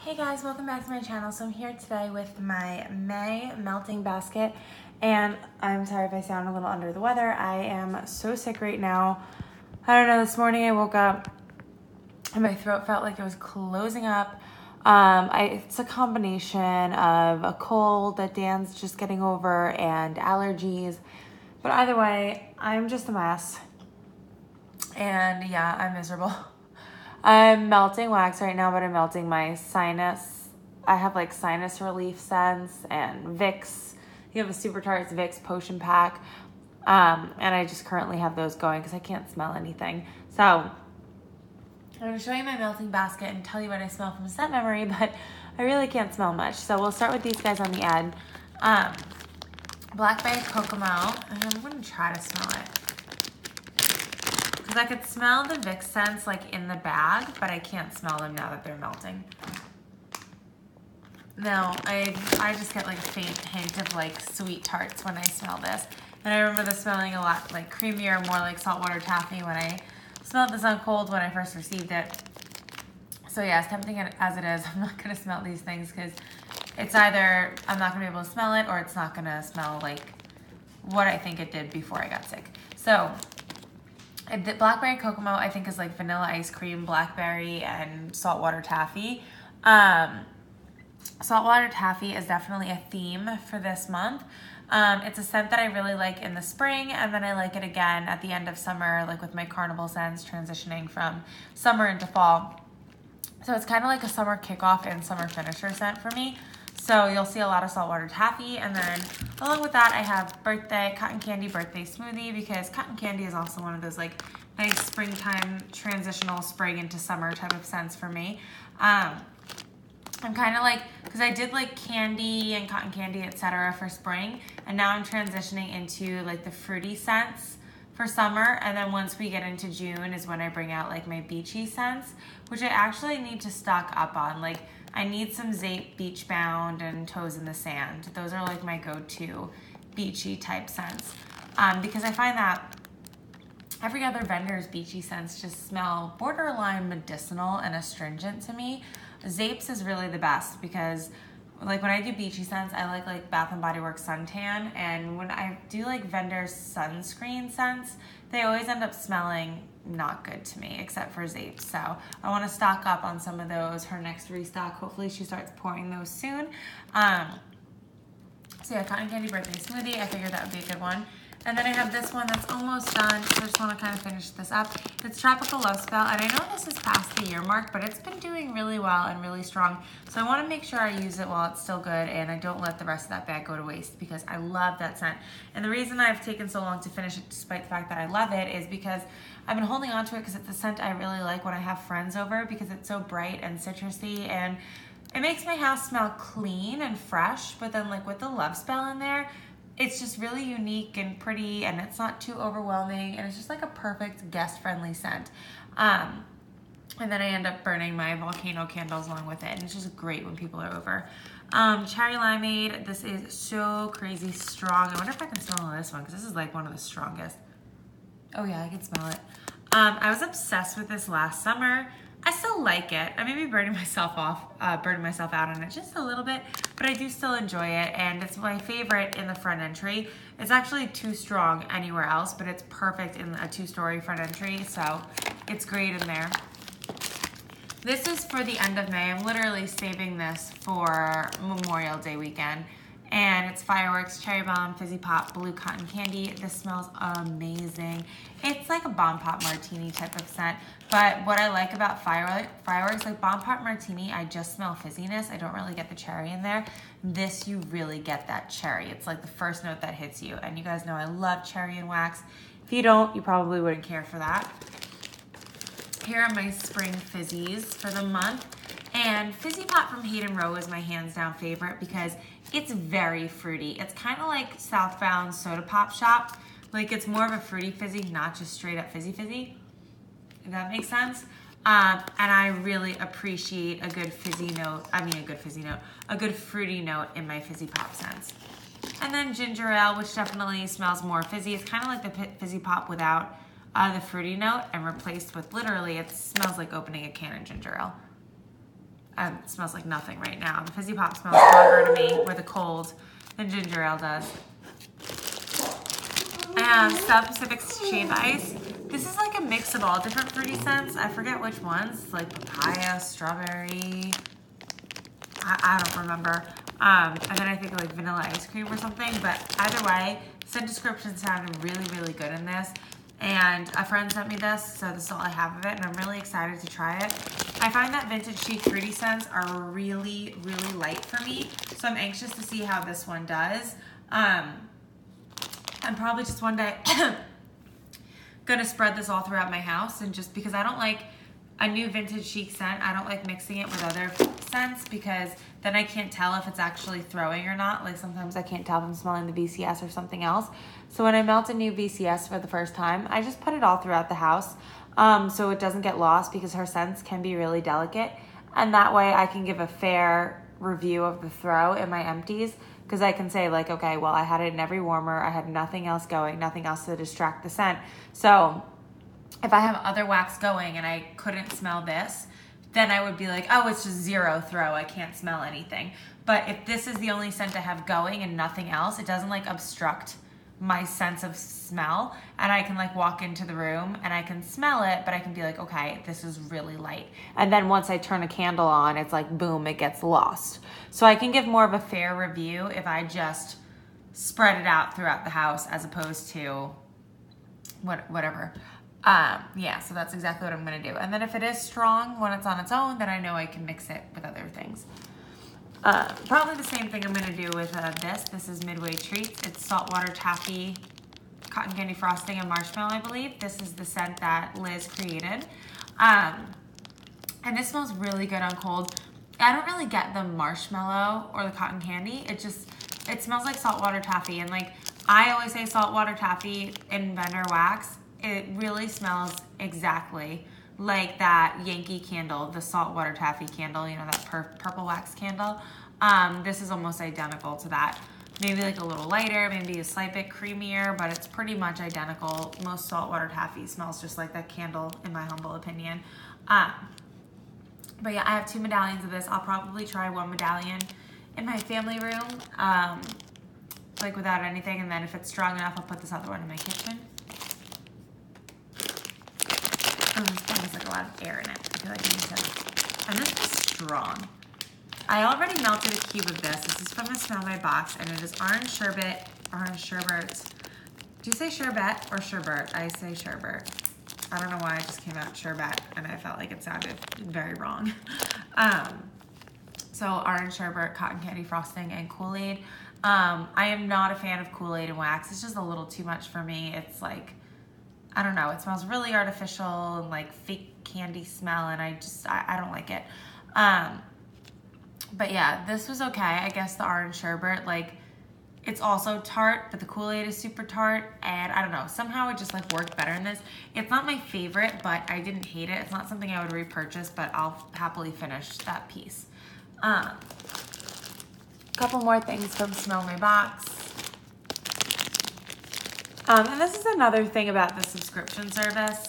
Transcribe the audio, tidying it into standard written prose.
Hey guys, welcome back to my channel. So I'm here today with my May melting basket, and I'm sorry if I sound a little under the weather. I am so sick right now. I don't know, this morning I woke up and my throat felt like it was closing up. It's a combination of a cold that Dan's just getting over and allergies. But either way, I'm just a mess. And yeah, I'm miserable. I'm melting wax right now, but I'm melting my sinus. I have like sinus relief scents and Vicks. You have a Super Tarts Vicks potion pack. And I just currently have those going because I can't smell anything. So I'm going to show you my melting basket and tell you what I smell from scent memory, but I really can't smell much. So we'll start with these guys on the end. Blackberry Kokomo, and I'm going to try to smell it. Because I could smell the Vicks scents like in the bag, but I can't smell them now that they're melting. No, I just get like a faint hint of like sweet tarts when I smell this. And I remember this smelling a lot like creamier, more like saltwater taffy when I smelled this on cold when I first received it. So yeah, as tempting as it is, I'm not going to smell these things because it's either I'm not going to be able to smell it or it's not going to smell like what I think it did before I got sick. So the Blackberry Kokomo I think is like vanilla ice cream, blackberry, and saltwater taffy. Saltwater taffy is definitely a theme for this month. It's a scent that I really like in the spring, and then I like it again at the end of summer, like with my carnival scents transitioning from summer into fall. So it's kind of like a summer kickoff and summer finisher scent for me. So you'll see a lot of saltwater taffy, and then along with that I have cotton candy birthday smoothie, because cotton candy is also one of those like nice springtime transitional spring into summer type of scents for me. I'm kind of like, because I did like candy and cotton candy, etc. for spring, and now I'm transitioning into like the fruity scents for summer, and then once we get into June is when I bring out like my beachy scents, which I actually need to stock up on. Like I need some Zape Beach Bound and Toes in the Sand. Those are like my go-to beachy type scents, because I find that every other vendor's beachy scents just smell borderline medicinal and astringent to me. Zape's is really the best because like when I do beachy scents, I like Bath & Body Works suntan, and when I do like vendor's sunscreen scents, they always end up smelling not good to me, except for Zape. So I want to stock up on some of those. Her next restock, hopefully she starts pouring those soon. So yeah, cotton candy birthday smoothie, I figured that would be a good one. And then I have this one that's almost done, so I just want to kind of finish this up. It's Tropical Love Spell, and I know this is past the year mark, but it's been doing really well and really strong. So I want to make sure I use it while it's still good, and I don't let the rest of that bag go to waste, because I love that scent. And the reason I've taken so long to finish it, despite the fact that I love it, is because I've been holding on to it because it's a scent I really like when I have friends over, because it's so bright and citrusy, and it makes my house smell clean and fresh. But then like with the Love Spell in there, it's just really unique and pretty, and it's not too overwhelming, and it's just like a perfect guest-friendly scent. And then I end up burning my volcano candles along with it, and it's just great when people are over. Cherry Limeade, this is so crazy strong. I wonder if I can smell this one, because this is like one of the strongest. Oh yeah, I can smell it. I was obsessed with this last summer. I still like it. I may be burning myself out on it just a little bit, but I do still enjoy it, and it's my favorite in the front entry. It's actually too strong anywhere else, but it's perfect in a 2-story front entry, so it's great in there. This is for the end of May. I'm literally saving this for Memorial Day weekend. And it's Fireworks Cherry Bomb Fizzy Pop Blue Cotton Candy. This smells amazing. It's like a Bomb Pop Martini type of scent, but what I like about Fireworks, like Bomb Pop Martini, I just smell fizziness. I don't really get the cherry in there. This, you really get that cherry. It's like the first note that hits you, and you guys know I love cherry and wax. If you don't, you probably wouldn't care for that. Here are my spring fizzies for the month. And Fizzy Pop from Hayden Rowe is my hands down favorite because it's very fruity. It's kind of like Southbound Soda Pop Shop. Like it's more of a fruity fizzy, not just straight up fizzy. If that makes sense. And I really appreciate a good fruity note in my Fizzy Pop scents. And then ginger ale, which definitely smells more fizzy. It's kind of like the Fizzy Pop without the fruity note, and replaced with literally, it smells like opening a can of ginger ale. It smells like nothing right now. The Fizzy Pop smells stronger to me with a cold than ginger ale does. I have South Pacific Shave Ice. This is like a mix of all different fruity scents. I forget which ones, like papaya, strawberry. I don't remember. And then I think like vanilla ice cream or something. But either way, scent description sounded really, really good in this. And a friend sent me this, so this is all I have of it, and I'm really excited to try it. I find that Vintage Chic fruity scents are really, really light for me, so I'm anxious to see how this one does. I'm probably just one day gonna spread this all throughout my house, and just because I don't like a new Vintage Chic scent, I don't like mixing it with other scents because then I can't tell if it's actually throwing or not. Like sometimes I can't tell if I'm smelling the VCS or something else. So when I melt a new VCS for the first time, I just put it all throughout the house so it doesn't get lost because her scents can be really delicate. And that way I can give a fair review of the throw in my empties because I can say like, okay, well, I had it in every warmer. I had nothing else going, nothing else to distract the scent. So if I have other wax going and I couldn't smell this, then I would be like, oh, it's just zero throw. I can't smell anything. But if this is the only scent I have going and nothing else, it doesn't like obstruct my sense of smell. And I can like walk into the room and I can smell it, but I can be like, okay, this is really light. And then once I turn a candle on, it's like, boom, it gets lost. So I can give more of a fair review if I just spread it out throughout the house as opposed to whatever. Yeah, so that's exactly what I'm gonna do. And then if it is strong when it's on its own, then I know I can mix it with other things. Probably the same thing I'm gonna do with this. This is Midway Treats. It's saltwater taffy, cotton candy frosting, and marshmallow, I believe. This is the scent that Liz created. And this smells really good on cold. I don't really get the marshmallow or the cotton candy. It smells like saltwater taffy. And like, I always say saltwater taffy in Bender Wax. It really smells exactly like that Yankee candle, the saltwater taffy candle, you know, that purple wax candle. This is almost identical to that. Maybe like a little lighter, maybe a slight bit creamier, but it's pretty much identical. Most saltwater taffy smells just like that candle, in my humble opinion. But yeah, I have 2 medallions of this. I'll probably try 1 medallion in my family room, like without anything, and then if it's strong enough, I'll put this other one in my kitchen. This thing has like a lot of air in it. I feel like I need to. And this is strong. I already melted a cube of this. This is from the Smell My Box, and it is orange sherbet. Do you say sherbet or sherbet? I say sherbet. I don't know why it just came out sherbet, and I felt like it sounded very wrong. So orange sherbet, cotton candy frosting, and Kool-Aid. I am not a fan of Kool-Aid and wax. It's just a little too much for me. It's like, I don't know, it smells really artificial and like fake candy smell, and I don't like it. But yeah, this was okay. I guess the orange sherbet, like, it's also tart, but the Kool-Aid is super tart, and I don't know, somehow it just like worked better in this. It's not my favorite, but I didn't hate it. It's not something I would repurchase, but I'll happily finish that piece. Couple more things from Smell My Box. And this is another thing about the subscription service.